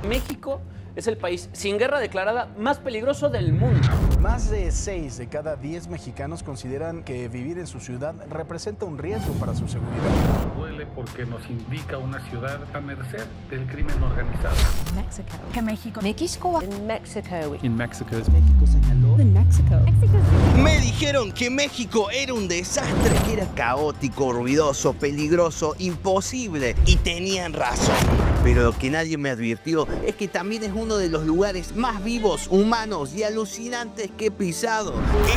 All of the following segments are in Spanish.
México es el país sin guerra declarada más peligroso del mundo. Más de 6 de cada 10 mexicanos consideran que vivir en su ciudad representa un riesgo para su seguridad. Duele porque nos indica una ciudad a merced del crimen organizado. México. Que México. México. In Mexico. In Mexico. México señaló. In Mexico. Me dijeron que México era un desastre, que era caótico, ruidoso, peligroso, imposible. Y tenían razón. Pero lo que nadie me advirtió es que también es uno de los lugares más vivos, humanos y alucinantes que he pisado.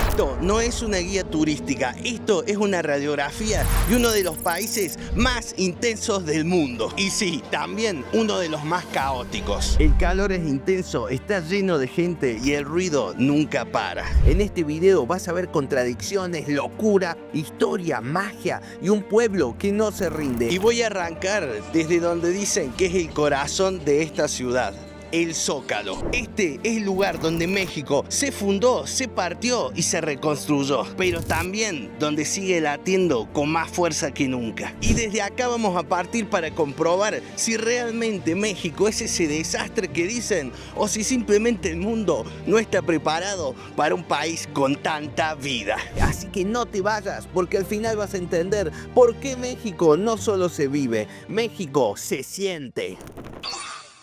Esto no es una guía turística, esto es una radiografía de uno de los países más intensos del mundo. Y sí, también uno de los más caóticos. El calor es intenso, está lleno de gente y el ruido nunca para. En este video vas a ver contradicciones, locura, historia, magia y un pueblo que no se rinde. Y voy a arrancar desde donde dicen que es el corazón de esta ciudad. El Zócalo. Este es el lugar donde México se fundó, se partió y se reconstruyó, pero también donde sigue latiendo con más fuerza que nunca. Y desde acá vamos a partir para comprobar si realmente México es ese desastre que dicen o si simplemente el mundo no está preparado para un país con tanta vida. Así que no te vayas, porque al final vas a entender por qué México no solo se vive, México se siente.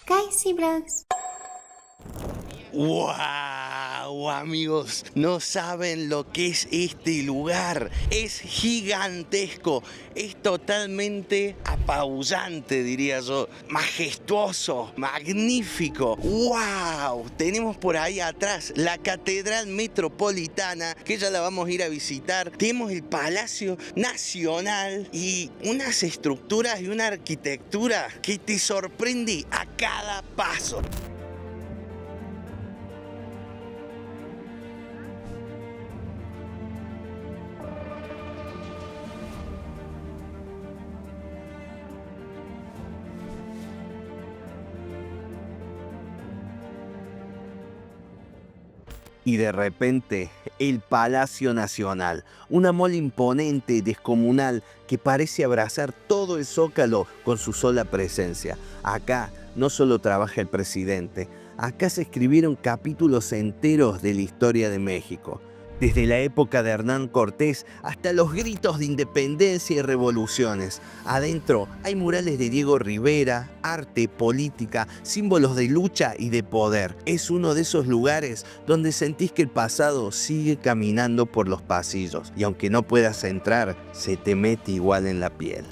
Guys y Bros. ¡Wow, amigos! No saben lo que es este lugar. Es gigantesco. Es totalmente apabullante, diría yo. Majestuoso, magnífico. ¡Wow! Tenemos por ahí atrás la Catedral Metropolitana, que ya la vamos a ir a visitar. Tenemos el Palacio Nacional y unas estructuras y una arquitectura que te sorprende a cada paso. Y de repente, el Palacio Nacional, una mole imponente, descomunal, que parece abrazar todo el Zócalo con su sola presencia. Acá no solo trabaja el presidente, acá se escribieron capítulos enteros de la historia de México. Desde la época de Hernán Cortés hasta los gritos de independencia y revoluciones. Adentro hay murales de Diego Rivera, arte, política, símbolos de lucha y de poder. Es uno de esos lugares donde sentís que el pasado sigue caminando por los pasillos. Y aunque no puedas entrar, se te mete igual en la piel.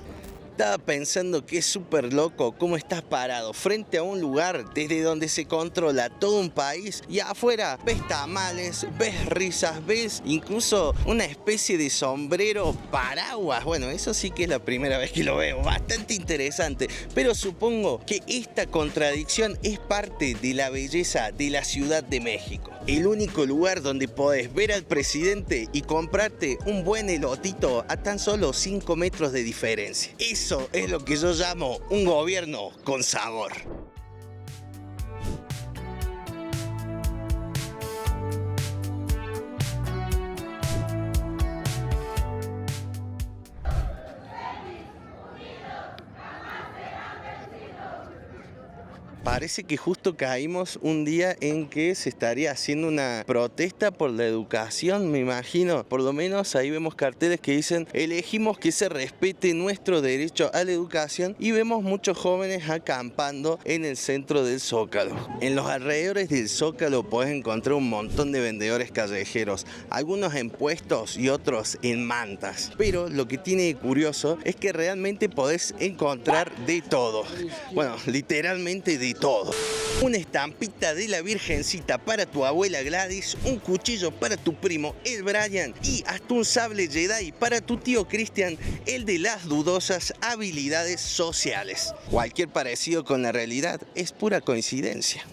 Estaba pensando que es súper loco cómo estás parado frente a un lugar desde donde se controla todo un país y afuera ves tamales, ves risas, ves incluso una especie de sombrero paraguas. Bueno, eso sí que es la primera vez que lo veo, bastante interesante, pero supongo que esta contradicción es parte de la belleza de la Ciudad de México. El único lugar donde podés ver al presidente y comprarte un buen elotito a tan solo 5 metros de diferencia. Eso es lo que yo llamo un gobierno con sabor. Parece que justo caímos un día en que se estaría haciendo una protesta por la educación, me imagino. Por lo menos ahí vemos carteles que dicen: elegimos que se respete nuestro derecho a la educación, y vemos muchos jóvenes acampando en el centro del Zócalo. En los alrededores del Zócalo podés encontrar un montón de vendedores callejeros, algunos en puestos y otros en mantas. Pero lo que tiene de curioso es que realmente podés encontrar de todo. Bueno, literalmente de todo. Una estampita de la Virgencita para tu abuela Gladys, un cuchillo para tu primo el Brian y hasta un sable Jedi para tu tío Cristian, el de las dudosas habilidades sociales. Cualquier parecido con la realidad es pura coincidencia.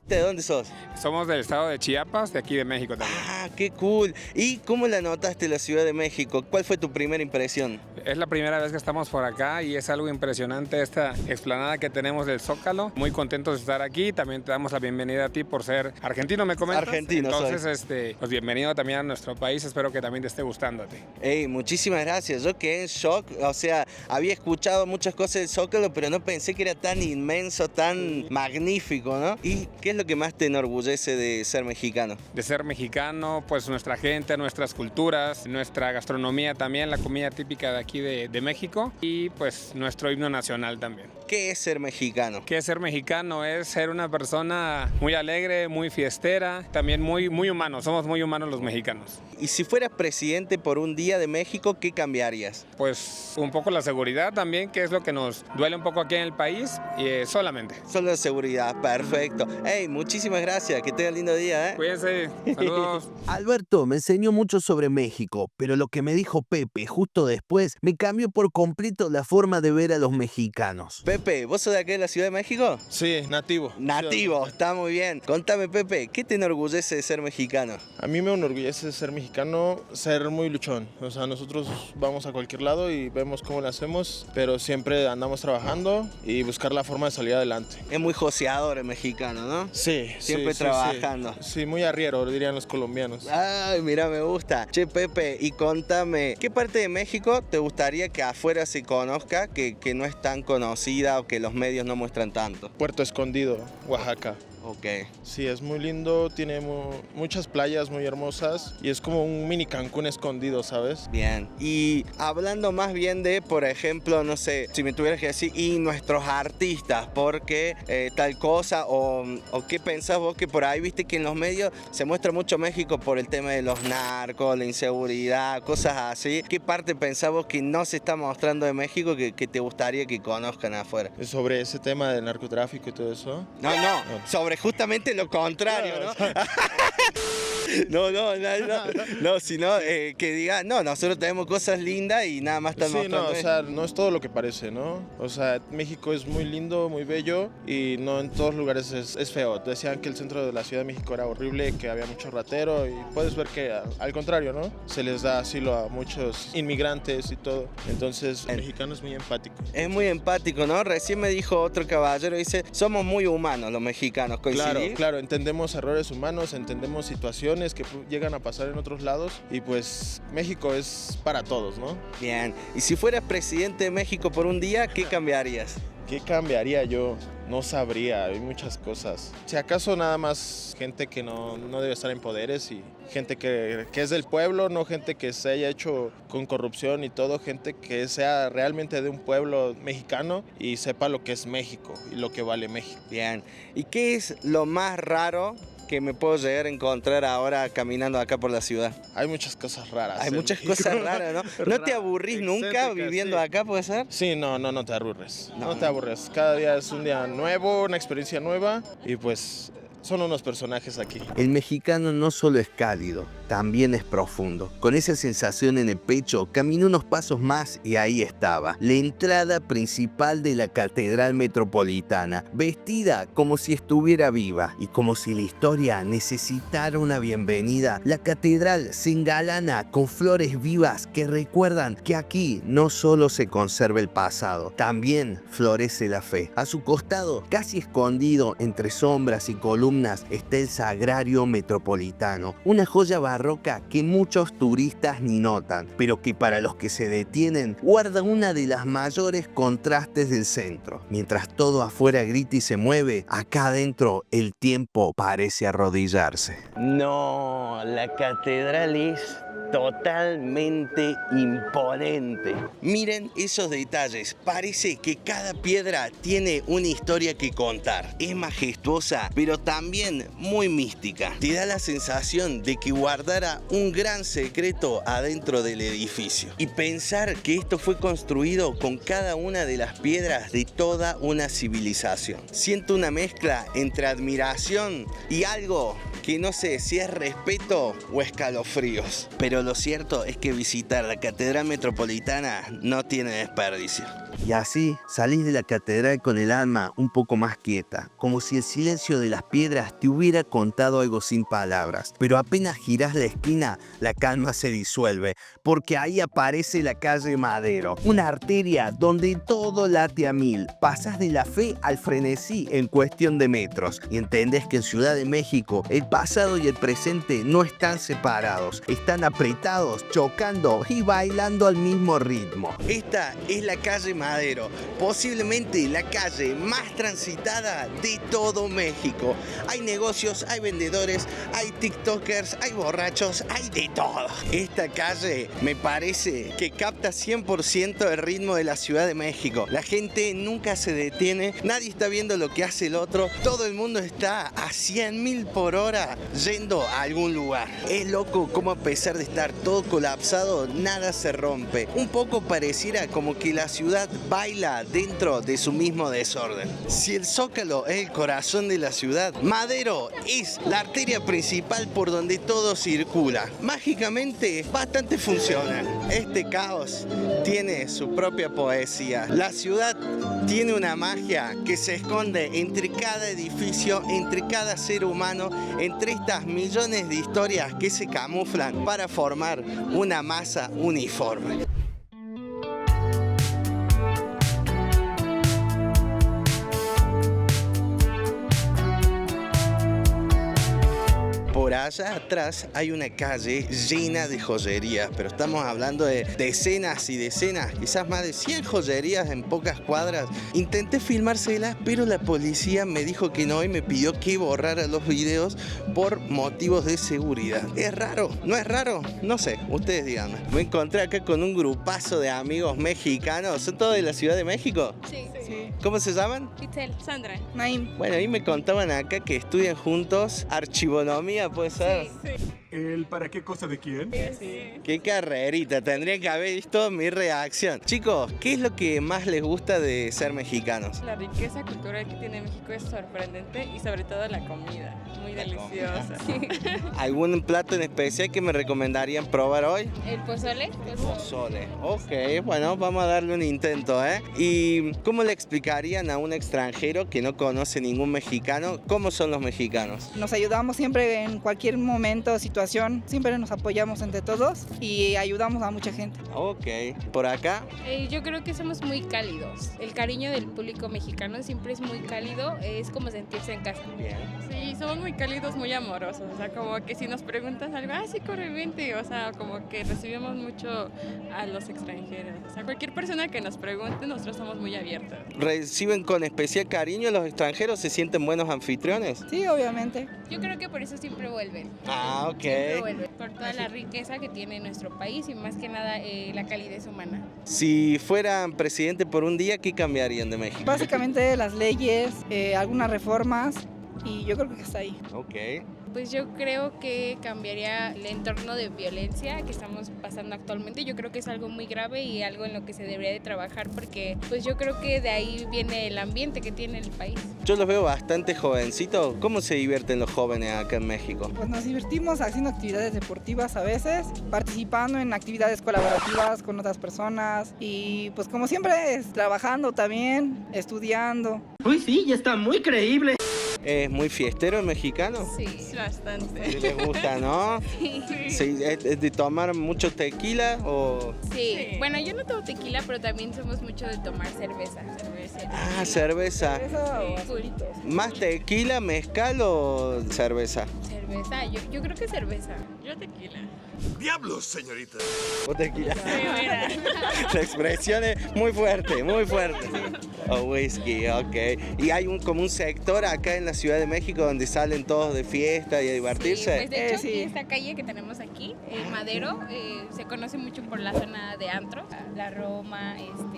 ¿De dónde sos? Somos del estado de Chiapas, de aquí de México también. Ah, qué cool. ¿Y cómo la notaste la Ciudad de México? ¿Cuál fue tu primera impresión? Es la primera vez que estamos por acá y es algo impresionante esta explanada que tenemos del Zócalo. Muy contentos de estar aquí. También te damos la bienvenida a ti por ser argentino, ¿me comentas? Argentino Entonces, soy. Pues bienvenido también a nuestro país. Espero que también te esté gustando a ti. Ey, muchísimas gracias. Yo quedé en shock. O sea, había escuchado muchas cosas del Zócalo, pero no pensé que era tan inmenso, tan magnífico, ¿no? ¿Y qué es lo que más te enorgullece de ser mexicano? De ser mexicano, pues nuestra gente, nuestras culturas, nuestra gastronomía también, la comida típica de aquí de México y pues nuestro himno nacional también. ¿Qué es ser mexicano? ¿Qué es ser mexicano? Es ser una persona muy alegre, muy fiestera, también muy humano. Somos muy humanos los mexicanos. Y si fueras presidente por un día de México, ¿qué cambiarías? Pues un poco la seguridad también, que es lo que nos duele un poco aquí en el país, y solamente. Solo la seguridad, perfecto. Hey, muchísimas gracias, que tengan lindo día, ¿eh? Cuídense, saludos. Alberto me enseñó mucho sobre México, pero lo que me dijo Pepe justo después me cambió por completo la forma de ver a los mexicanos. Pepe, ¿vos sos de acá de la Ciudad de México? Sí, nativo. Nativo, está muy bien. Contame, Pepe, ¿qué te enorgullece de ser mexicano? A mí me enorgullece ser mexicano, ser muy luchón. O sea, nosotros vamos a cualquier lado y vemos cómo lo hacemos, pero siempre andamos trabajando y buscar la forma de salir adelante. Es muy joseador el mexicano, ¿no? Sí. Siempre sí, trabajando. Sí, muy arriero, dirían los colombianos. Ay, mira, me gusta. Che, Pepe, y contame, ¿qué parte de México te gustaría que afuera se conozca, que no es tan conocida o que los medios no muestran tanto? Puerto Escondido, Oaxaca. Ok. Sí, es muy lindo, tiene muchas playas muy hermosas y es como un mini Cancún escondido, ¿sabes? Bien. Y hablando más bien de, por ejemplo, no sé, si me tuvieras que decir, y nuestros artistas, porque tal cosa, o qué pensás vos que por ahí, viste que en los medios se muestra mucho México por el tema de los narcos, la inseguridad, cosas así. ¿Qué parte pensás vos que no se está mostrando de México que te gustaría que conozcan afuera? Sobre ese tema del narcotráfico y todo eso. No, sobre justamente lo contrario, ¿no? No, sino que diga, no, nosotros tenemos cosas lindas y nada más están mostrando. Sí, no, o sea, no es todo lo que parece, ¿no? O sea, México es muy lindo, muy bello y no en todos lugares es feo. Decían que el centro de la Ciudad de México era horrible, que había mucho ratero y puedes ver que al contrario, ¿no? Se les da asilo a muchos inmigrantes y todo. Entonces, el mexicano es muy empático. Es muy empático, ¿no? Recién me dijo otro caballero, dice, somos muy humanos los mexicanos. Claro, entendemos errores humanos, entendemos situaciones que llegan a pasar en otros lados y pues México es para todos, ¿no? Bien, y si fueras presidente de México por un día, ¿qué cambiarías? ¿Qué cambiaría yo? No sabría, hay muchas cosas. Si acaso nada más gente que no debe estar en poderes y gente que es del pueblo, no gente que se haya hecho con corrupción y todo, gente que sea realmente de un pueblo mexicano y sepa lo que es México y lo que vale México. Bien, ¿y qué es lo más raro que me puedo llegar a encontrar ahora caminando acá por la ciudad? Hay muchas cosas raras. Hay muchas cosas raras, ¿no? ¿No te aburrís nunca viviendo acá, puede ser? Sí, no te aburres. No te aburres. Cada día es un día nuevo, una experiencia nueva y pues son unos personajes aquí. El mexicano no solo es cálido, también es profundo. Con esa sensación en el pecho, caminé unos pasos más y ahí estaba, la entrada principal de la Catedral Metropolitana, vestida como si estuviera viva y como si la historia necesitara una bienvenida. La catedral se engalana con flores vivas que recuerdan que aquí no solo se conserva el pasado, también florece la fe. A su costado, casi escondido entre sombras y columnas, está el Sagrario Metropolitano, una joya barroca que muchos turistas ni notan, pero que para los que se detienen guarda una de las mayores contrastes del centro. Mientras todo afuera grita y se mueve, acá adentro el tiempo parece arrodillarse. No, la catedral es totalmente imponente. Miren esos detalles, parece que cada piedra tiene una historia que contar. Es majestuosa, pero también muy mística. Te da la sensación de que guardara un gran secreto adentro del edificio. Y pensar que esto fue construido con cada una de las piedras de toda una civilización. Siento una mezcla entre admiración y algo que no sé si es respeto o escalofríos. Pero lo cierto es que visitar la Catedral Metropolitana no tiene desperdicio. Y así salís de la catedral con el alma un poco más quieta, como si el silencio de las piedras te hubiera contado algo sin palabras. Pero apenas girás la esquina, la calma se disuelve, porque ahí aparece la calle Madero, una arteria donde todo late a mil. Pasás de la fe al frenesí en cuestión de metros y entendés que en Ciudad de México el pasado y el presente no están separados, están apretados, chocando y bailando al mismo ritmo. Esta es la calle Madero, posiblemente la calle más transitada de todo México. Hay negocios, hay vendedores, hay tiktokers, hay borrachos, hay de todo. Esta calle me parece que capta 100% el ritmo de la Ciudad de México. La gente nunca se detiene, nadie está viendo lo que hace el otro, todo el mundo está a 100.000 por hora yendo a algún lugar. Es loco cómo a pesar de estar todo colapsado, nada se rompe. Un poco pareciera como que la ciudad baila dentro de su mismo desorden. Si el Zócalo es el corazón de la ciudad, Madero es la arteria principal por donde todo circula. Mágicamente, bastante funcional. Este caos tiene su propia poesía. La ciudad tiene una magia que se esconde entre cada edificio, entre cada ser humano, entre estas millones de historias que se camuflan para formar una masa uniforme. Por allá atrás hay una calle llena de joyerías, pero estamos hablando de decenas y decenas, quizás más de 100 joyerías en pocas cuadras. Intenté filmárselas, pero la policía me dijo que no y me pidió que borrara los videos por motivos de seguridad. ¿Es raro? ¿No es raro? No sé, ustedes díganme. Me encontré acá con un grupazo de amigos mexicanos. ¿Son todos de la Ciudad de México? Sí. ¿Cómo se llaman? Itzel, Sandra, Naim. Bueno, ahí me contaban acá que estudian juntos archivonomía, ¿puede ser? Sí. ¿El para qué cosa de quién? Sí. Qué carrerita, tendrían que haber visto mi reacción. Chicos, ¿qué es lo que más les gusta de ser mexicanos? La riqueza cultural que tiene México es sorprendente y sobre todo la comida, muy deliciosa. ¿Algún plato en especial que me recomendarían probar hoy? ¿El pozole? Pozole. Ok, bueno, vamos a darle un intento, ¿eh? ¿Y cómo le explicarían a un extranjero que no conoce ningún mexicano cómo son los mexicanos? Nos ayudamos siempre en cualquier momento, situación, siempre nos apoyamos entre todos y ayudamos a mucha gente. Ok, ¿por acá? Yo creo que somos muy cálidos. El cariño del público mexicano siempre es muy cálido, es como sentirse en casa. Bien. Sí, somos muy cálidos, muy amorosos, o sea, como que si nos preguntas algo, sí, corre, vente, o sea, como que recibimos mucho a los extranjeros, o sea, cualquier persona que nos pregunte, nosotros somos muy abiertos. ¿Reciben con especial cariño a los extranjeros? ¿Se sienten buenos anfitriones? Sí, obviamente. Yo creo que por eso siempre vuelven. Ah, ok. Siempre vuelven, por toda la riqueza que tiene nuestro país y más que nada la calidez humana. Si fueran presidente por un día, ¿qué cambiarían de México? Básicamente las leyes, algunas reformas y yo creo que está ahí. Ok. Pues yo creo que cambiaría el entorno de violencia que estamos pasando actualmente. Yo creo que es algo muy grave y algo en lo que se debería de trabajar porque pues yo creo que de ahí viene el ambiente que tiene el país. Yo los veo bastante jovencitos. ¿Cómo se divierten los jóvenes acá en México? Pues nos divertimos haciendo actividades deportivas a veces, participando en actividades colaborativas con otras personas y pues como siempre es trabajando también, estudiando. Uy, sí, ya está muy creíble. ¿Es muy fiestero el mexicano? Sí, bastante. ¿Sí les gusta, no? Sí. Sí, ¿es de tomar mucho tequila o...? Sí. Bueno, yo no tomo tequila, pero también somos mucho de tomar cerveza. Ah, cerveza. ¿Cerveza o Sí. azulitos? ¿Más tequila, mezcal o cerveza? Cerveza, yo creo que cerveza. Yo tequila. ¡Diablos, señorita! ¿O tequila? Sí, mira. La expresión es muy fuerte, muy fuerte. O whisky, ok. ¿Y hay como un sector acá en la Ciudad de México donde salen todos de fiesta y a divertirse? Sí, pues de hecho Sí. aquí esta calle que tenemos aquí, Madero, se conoce mucho por la zona de antro, la Roma,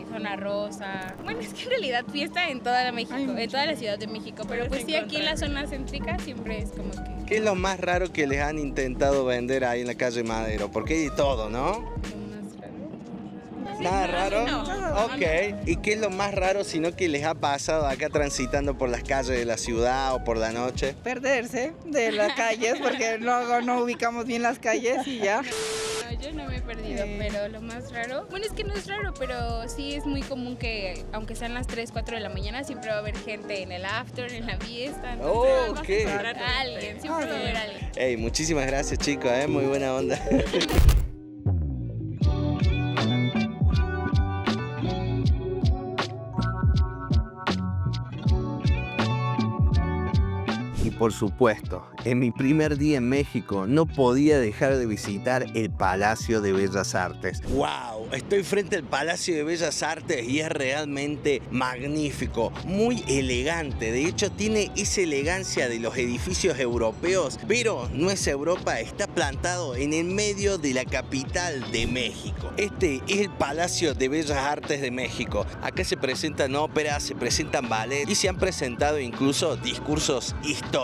zona rosa. Bueno, es que en realidad fiesta en toda México, en toda la Ciudad de México, pero pues sí aquí en la zona céntrica siempre es como que... ¿Qué es lo más raro que les han intentado vender ahí en la calle Madero? Porque hay de todo, ¿no? ¿Nada raro? No. Ok. ¿Y qué es lo más raro sino que les ha pasado acá transitando por las calles de la ciudad o por la noche? Perderse de las calles porque luego no ubicamos bien las calles y ya. yo no me he perdido, pero lo más raro, bueno, es que no es raro, pero sí es muy común que, aunque sean las 3, 4 de la mañana, siempre va a haber gente en el after, en la fiesta. Oh, ok. A alguien, siempre va a haber alguien. Hey, muchísimas gracias, chicos, muy buena onda. Y por supuesto, en mi primer día en México no podía dejar de visitar el Palacio de Bellas Artes. ¡Wow! Estoy frente al Palacio de Bellas Artes y es realmente magnífico, muy elegante. De hecho, tiene esa elegancia de los edificios europeos, pero no es Europa, está plantado en el medio de la capital de México. Este es el Palacio de Bellas Artes de México. Acá se presentan óperas, se presentan ballet y se han presentado incluso discursos históricos.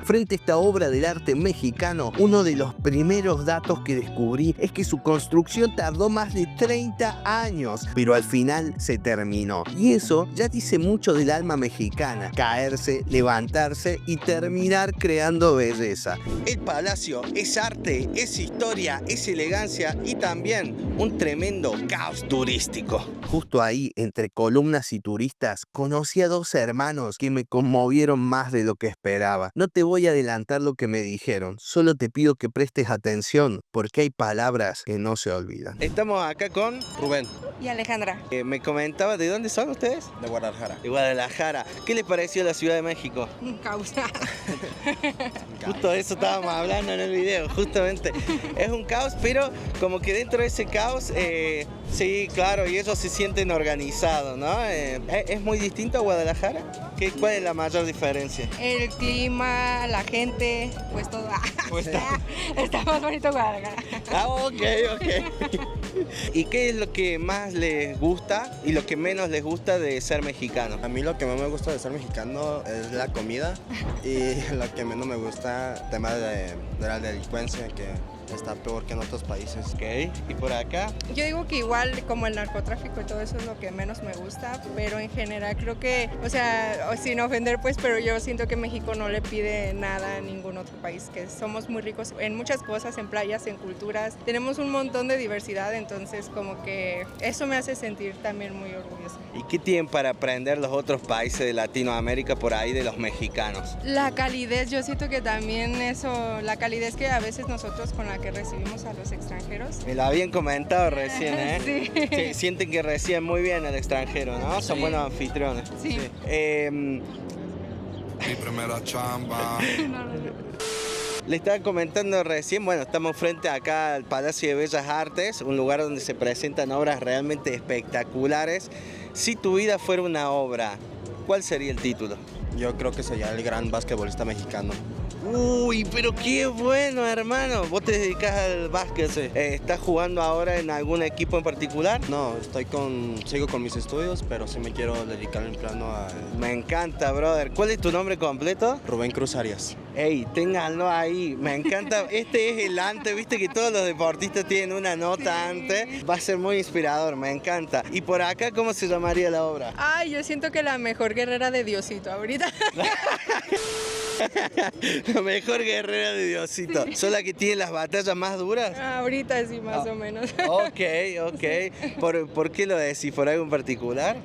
Frente a esta obra del arte mexicano, uno de los primeros datos que descubrí es que su construcción tardó más de 30 años, pero al final se terminó. Y eso ya dice mucho del alma mexicana: caerse, levantarse y terminar creando belleza. El palacio es arte, es historia, es elegancia y también un tremendo caos turístico. Justo ahí, entre columnas y turistas, conocí a dos hermanos que me conmovieron más de lo que esperaba. No te voy a adelantar lo que me dijeron, solo te pido que prestes atención porque hay palabras que no se olvidan. Estamos acá con Rubén y Alejandra. Me comentaba, ¿de dónde son ustedes? De Guadalajara. De Guadalajara. ¿Qué les pareció la Ciudad de México? Un caos. Justo de eso estábamos hablando en el video, justamente. Es un caos, pero como que dentro de ese caos, sí, claro, y ellos se sienten organizados, ¿no? ¿Es muy distinto a Guadalajara? ¿Cuál es la mayor diferencia? El clima, la gente, pues todo. Pues está más bonito Guadalajara. Ah, ok. ¿Y qué es lo que más les gusta y lo que menos les gusta de ser mexicano? A mí lo que más me gusta de ser mexicano es la comida y lo que menos me gusta, el tema de la delincuencia, que está peor que en otros países. Ok, ¿y por acá? Yo digo que igual como el narcotráfico y todo eso es lo que menos me gusta, pero en general creo que, o sea, sin ofender pues, pero yo siento que México no le pide nada a ningún otro país, que somos muy ricos en muchas cosas, en playas, en culturas, tenemos un montón de diversidad, entonces como que eso me hace sentir también muy orgullosa. ¿Y qué tienen para aprender los otros países de Latinoamérica por ahí de los mexicanos? La calidez, yo siento que también eso, la calidez que a veces nosotros con la que recibimos a los extranjeros. Me lo habían comentado recién, ¿eh? Sí. Sí, sienten que reciben muy bien al extranjero, ¿no? Son buenos anfitriones. Sí. Mi primera chamba. Le estaba comentando recién, bueno, estamos frente acá al Palacio de Bellas Artes, un lugar donde se presentan obras realmente espectaculares. Si tu vida fuera una obra, ¿cuál sería el título? Yo creo que sería el gran basquetbolista mexicano. Uy, pero qué bueno, hermano. ¿Vos te dedicás al básquet? Sí. ¿Estás jugando ahora en algún equipo en particular? No, sigo con mis estudios, pero sí me quiero dedicar en plano a... Me encanta, brother. ¿Cuál es tu nombre completo? Rubén Cruz Arias. Ey, ténganlo ahí. Me encanta. Este es el antes, viste que todos los deportistas tienen una nota antes. Va a ser muy inspirador, me encanta. ¿Y por acá cómo se llamaría la obra? Ay, yo siento que la mejor guerrera de Diosito ahorita. La mejor guerrera de Diosito. Sí. ¿Son la que tiene las batallas más duras? Ahorita sí, más o menos. Ok. ¿Por qué lo decís? ¿Por algo en particular?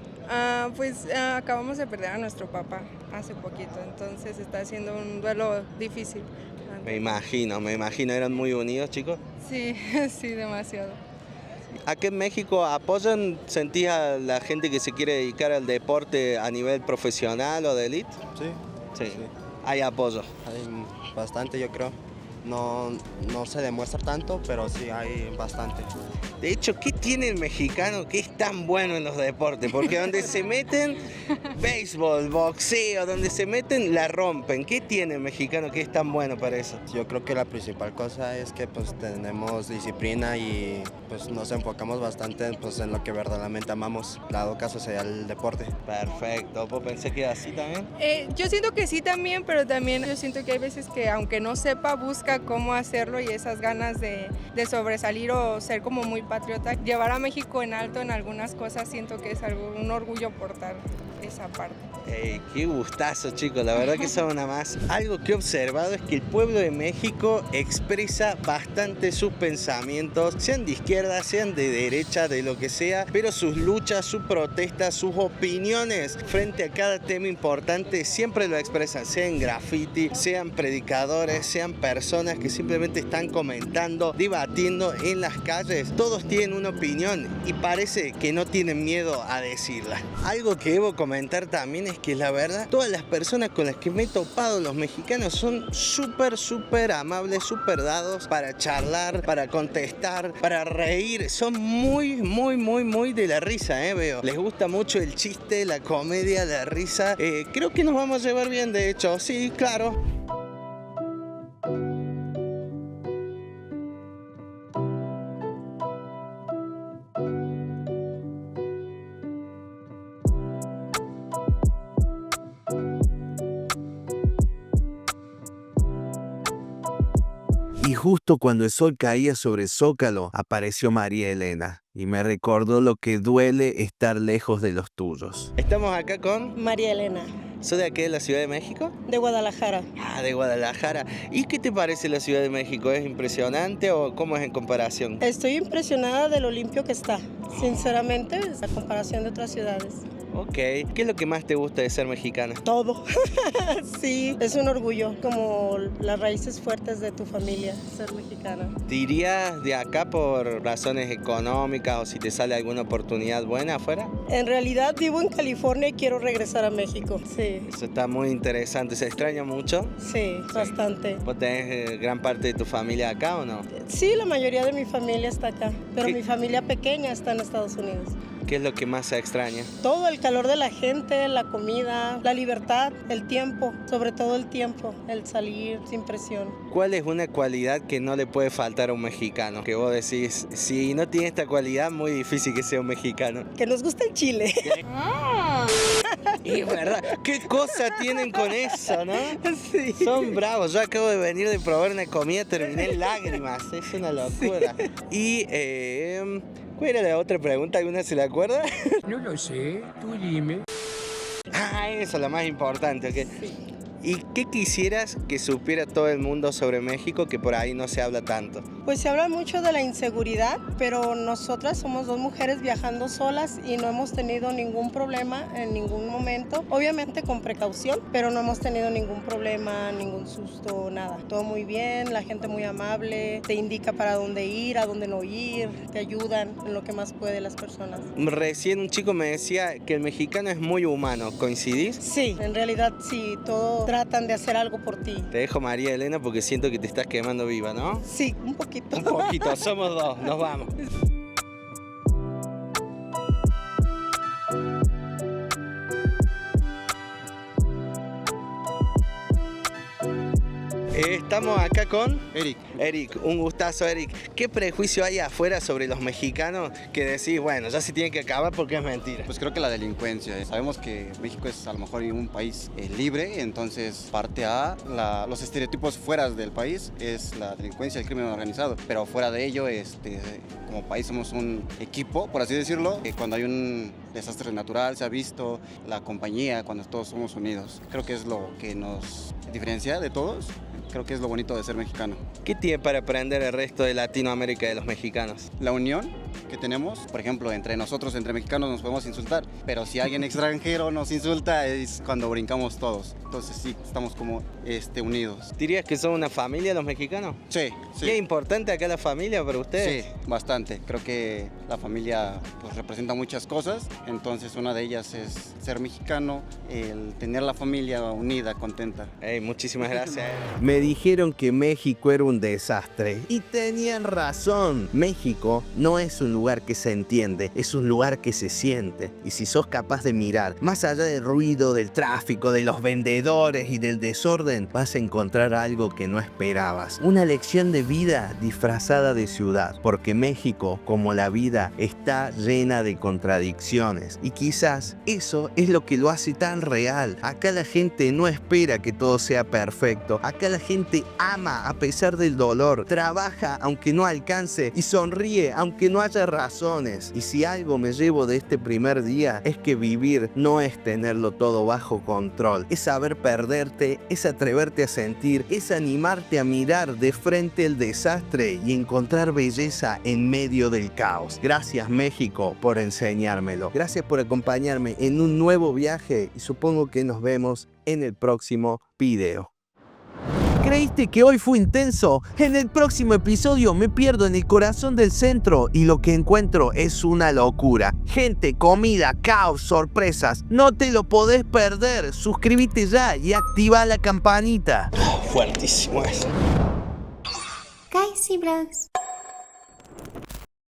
Pues acabamos de perder a nuestro papá hace poquito, entonces está siendo un duelo difícil. Me imagino. ¿Eran muy unidos, chicos? Sí, sí, demasiado. ¿Aquí en México apoyan, sentís a la gente que se quiere dedicar al deporte a nivel profesional o de élite? Sí. Hay apoyo. Hay bastante, yo creo. No se demuestra tanto, pero sí hay bastante. De hecho, ¿qué tiene el mexicano que es tan bueno en los deportes? Porque donde se meten, béisbol, boxeo, donde se meten, la rompen. ¿Qué tiene el mexicano que es tan bueno para eso? Yo creo que la principal cosa es que pues tenemos disciplina y pues nos enfocamos bastante pues, en lo que verdaderamente amamos. Dado caso sería el deporte. Perfecto. ¿Vos pensé que era así también? Yo siento que sí también, pero también yo siento que hay veces que aunque no sepa, busca cómo hacerlo y esas ganas de sobresalir o ser como muy patriota. Llevar a México en alto en algunas cosas siento que es un orgullo portar esa parte. Qué gustazo, chicos, la verdad que son una más. Algo que he observado es que el pueblo de México expresa bastante sus pensamientos, sean de izquierda, sean de derecha, de lo que sea, pero sus luchas, sus protestas, sus opiniones frente a cada tema importante siempre lo expresan, sean graffiti, sean predicadores, sean personas que simplemente están comentando, debatiendo en las calles. Todos tienen una opinión y parece que no tienen miedo a decirla. Algo que debo comentar también es que la verdad, todas las personas con las que me he topado, los mexicanos, son súper amables, súper dados para charlar, para contestar, para reír. Son muy de la risa, veo. Les gusta mucho el chiste, la comedia, la risa. Creo que nos vamos a llevar bien, de hecho. Sí, claro. Y justo cuando el sol caía sobre el Zócalo, apareció María Elena y me recordó lo que duele estar lejos de los tuyos. Estamos acá con María Elena. ¿Sos de aquí de la Ciudad de México? De Guadalajara. Ah, de Guadalajara. ¿Y qué te parece la Ciudad de México? ¿Es impresionante o cómo es en comparación? Estoy impresionada de lo limpio que está, sinceramente, a comparación de otras ciudades. Ok. ¿Qué es lo que más te gusta de ser mexicana? Todo. Sí, es un orgullo, como las raíces fuertes de tu familia, ser mexicana. ¿Te irías de acá por razones económicas o si te sale alguna oportunidad buena afuera? En realidad vivo en California y quiero regresar a México, sí. Eso está muy interesante. ¿Se extraña mucho? Sí, bastante. ¿Vos tenés gran parte de tu familia acá o no? Sí, la mayoría de mi familia está acá, pero mi familia pequeña está en Estados Unidos. ¿Qué es lo que más se extraña? Todo, el calor de la gente, la comida, la libertad, el tiempo, sobre todo el tiempo, el salir sin presión. ¿Cuál es una cualidad que no le puede faltar a un mexicano? Que vos decís, si no tiene esta cualidad, muy difícil que sea un mexicano. Que nos gusta el chile. Es verdad, ¿qué cosa tienen con eso, no? Sí. Son bravos. Yo acabo de venir de probar una comida, terminé en lágrimas. Es una locura. Sí. Y, ¿cuál era la otra pregunta? ¿Alguna se la acuerda? No lo sé, tú dime. Ah, eso es lo más importante, ¿ok? Sí. ¿Y qué quisieras que supiera todo el mundo sobre México que por ahí no se habla tanto? Pues se habla mucho de la inseguridad, pero nosotras somos dos mujeres viajando solas y no hemos tenido ningún problema en ningún momento. Obviamente con precaución, pero no hemos tenido ningún problema, ningún susto, nada. Todo muy bien, la gente muy amable, te indica para dónde ir, a dónde no ir, te ayudan en lo que más puede las personas. Recién un chico me decía que el mexicano es muy humano, ¿coincidís? Sí, en realidad sí, todos tratan de hacer algo por ti. Te dejo, María Elena, porque siento que te estás quemando viva, ¿no? Sí, un poquito. Un poquito, somos dos, nos vamos. Estamos acá con Eric. Eric, un gustazo, Eric. ¿Qué prejuicio hay afuera sobre los mexicanos que decís, bueno, ya se tiene que acabar porque es mentira? Pues creo que la delincuencia. Sabemos que México es a lo mejor un país libre, entonces parte a los estereotipos fuera del país es la delincuencia, el crimen organizado, pero fuera de ello, como país somos un equipo, por así decirlo, cuando hay un desastre natural se ha visto la compañía, cuando todos somos unidos. Creo que es lo que nos diferencia de todos. Creo que es lo bonito de ser mexicano. ¿Qué tiene para aprender el resto de Latinoamérica de los mexicanos? La unión que tenemos, por ejemplo, entre nosotros, entre mexicanos nos podemos insultar, pero si alguien extranjero nos insulta es cuando brincamos todos. Entonces sí, estamos como unidos. ¿Dirías que son una familia los mexicanos? Sí, sí. ¿Qué es importante acá la familia para ustedes? Sí, bastante. Creo que la familia pues, representa muchas cosas, entonces una de ellas es ser mexicano, el tener la familia unida, contenta. Hey, muchísimas gracias. Me dijeron que México era un desastre y tenían razón. México no es un lugar que se entiende, es un lugar que se siente. Y si sos capaz de mirar más allá del ruido, del tráfico, de los vendedores y del desorden, vas a encontrar algo que no esperabas. Una lección de vida disfrazada de ciudad, porque México, como la vida, está llena de contradicciones. Y quizás eso es lo que lo hace tan real. Acá la gente no espera que todo sea perfecto. Acá la gente ama a pesar del dolor, trabaja aunque no alcance y sonríe aunque no haya muchas razones. Y si algo me llevo de este primer día es que vivir no es tenerlo todo bajo control. Es saber perderte, es atreverte a sentir, es animarte a mirar de frente el desastre y encontrar belleza en medio del caos. Gracias México por enseñármelo. Gracias por acompañarme en un nuevo viaje y supongo que nos vemos en el próximo video. ¿Creíste que hoy fue intenso? En el próximo episodio me pierdo en el corazón del centro y lo que encuentro es una locura. Gente, comida, caos, sorpresas. No te lo podés perder. Suscríbete ya y activa la campanita. Fuertísimo eso. Casey Vlogs.